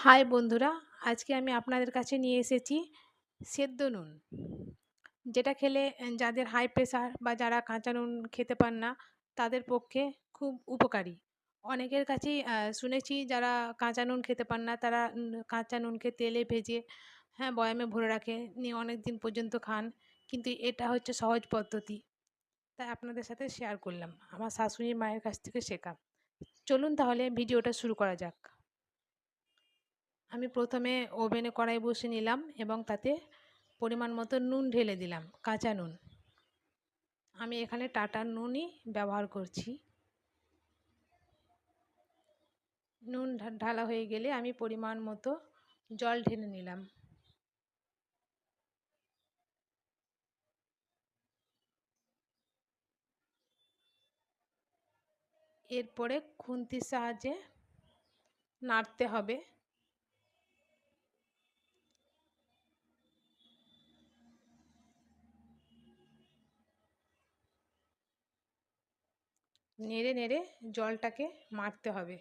High বন্ধুরা, আজকে আমি আপনাদের কাছে নিয়ে এসেছি সেদ্ধ নুন। যেটা খেলে যাদের হাই প্রেশার বা যারা কাঁচা নুন খেতে পান না, তাদের পক্ষে খুব উপকারী। অনেকের কাছেই শুনেছি যারা কাঁচা নুন খেতে পান না, তারা কাঁচা নুনকে তেলে ভেজে বয়ামে ভরে রাখে, নিয়ে অনেকদিন পর্যন্ত খান। কিন্তু এটা হচ্ছে সহজ পদ্ধতি। তাই আপনাদের সাথে শেয়ার করলাম। আমার শাশুড়ি মায়ের কাছ থেকে শেখা। চলুন তাহলে ভিডিওটা শুরু করা যাক। আমি প্রথমে ওভেনে কড়াই বসিয়ে নিলাম এবং তাতে পরিমাণ মতো নুন ঢেলে দিলাম, কাঁচা নুন। আমি এখানে টাটা নুনই ব্যবহার করছি। নুন ঢালা হয়ে গেলে আমি পরিমাণ মতো জল ঢেলে নিলাম। এরপরে খুন্তির সাহায্যে নাড়তে হবে। নেড়ে নেড়ে জলটাকে মারতে হবে।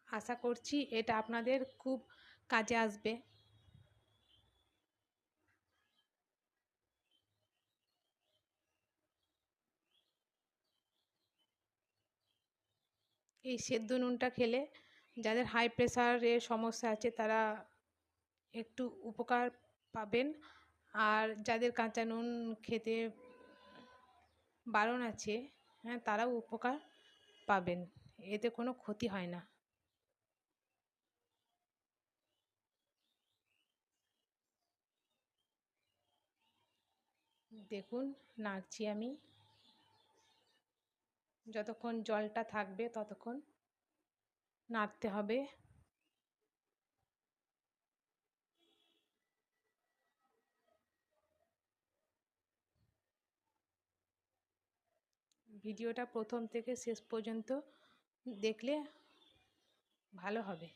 আশা করছি এটা আপনাদের খুব কাজে আসবে। এই সেদ্ধ নুনটা খেলে যাদের হাই প্রেশারের সমস্যা আছে তারা একটু উপকার পাবেন। আর যাদের কাঁচা নুন খেতে বারণ আছে, তারাও উপকার পাবেন। এতে কোনো ক্ষতি হয় না। দেখুন, নাড়ছি আমি। যতক্ষণ জলটা থাকবে ততক্ষণ নাড়তে হবে। ভিডিওটা প্রথম থেকে শেষ পর্যন্ত দেখলে ভালো হবে।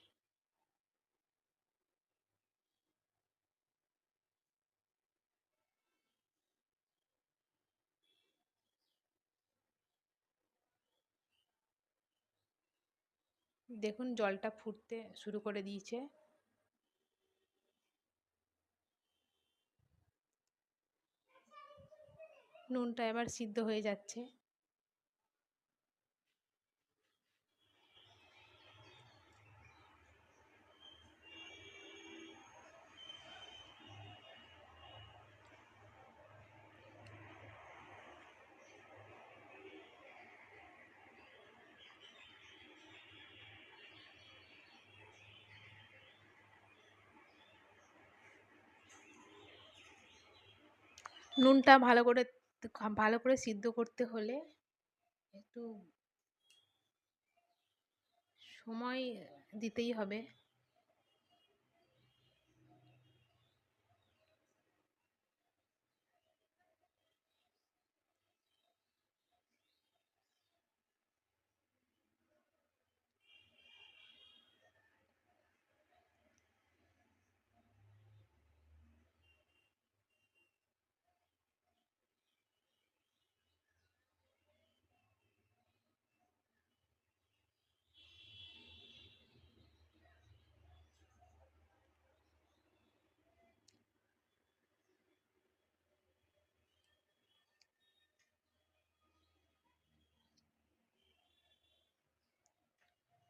দেখুন, জলটা ফুটতে শুরু করে দিয়েছে। নুনটা এবার সিদ্ধ হয়ে যাচ্ছে। নুনটা ভালো করে সিদ্ধ করতে হলে একটু সময় দিতেই হবে।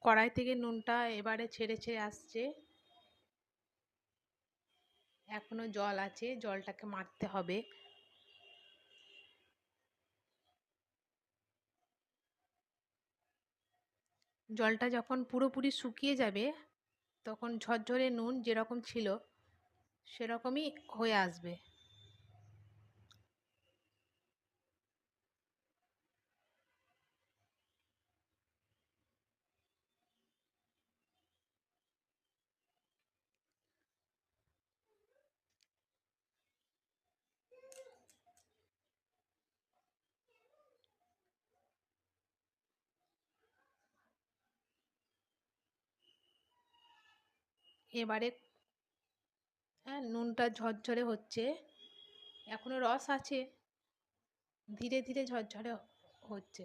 কড়াই থেকে নুনটা এবারে ছেড়ে ছেড়ে আসছে। এখনো জল আছে, জলটাকে মারতে হবে। জলটা যখন পুরোপুরি শুকিয়ে যাবে তখন ঝরঝরে নুন যেরকম ছিল সেরকমই হয়ে আসবে। এবারে নুনটা ঝরঝরে হচ্ছে। এখনো রস আছে, ধীরে ধীরে ঝরঝরে হচ্ছে।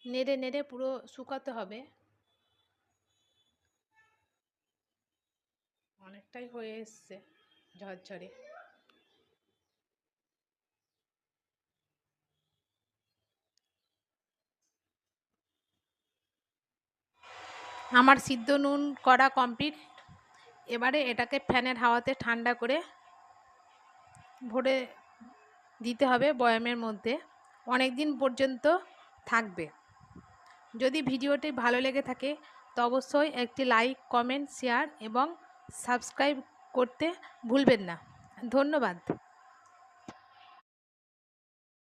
নেড়ে নেড়ে পুরো শুকাতে হবে। অনেকটাই হয়ে এসছে ঝরঝরে। আমার সিদ্ধ নুন করা কমপ্লিট। এবারে এটাকে ফ্যানের হাওয়াতে ঠান্ডা করে ভরে দিতে হবে বয়ামের মধ্যে। অনেক দিন পর্যন্ত থাকবে। যদি ভিডিওটি ভালো লেগে থাকে তো অবশ্যই একটি লাইক, কমেন্ট, শেয়ার এবং সাবস্ক্রাইব করতে ভুলবেন না। ধন্যবাদ।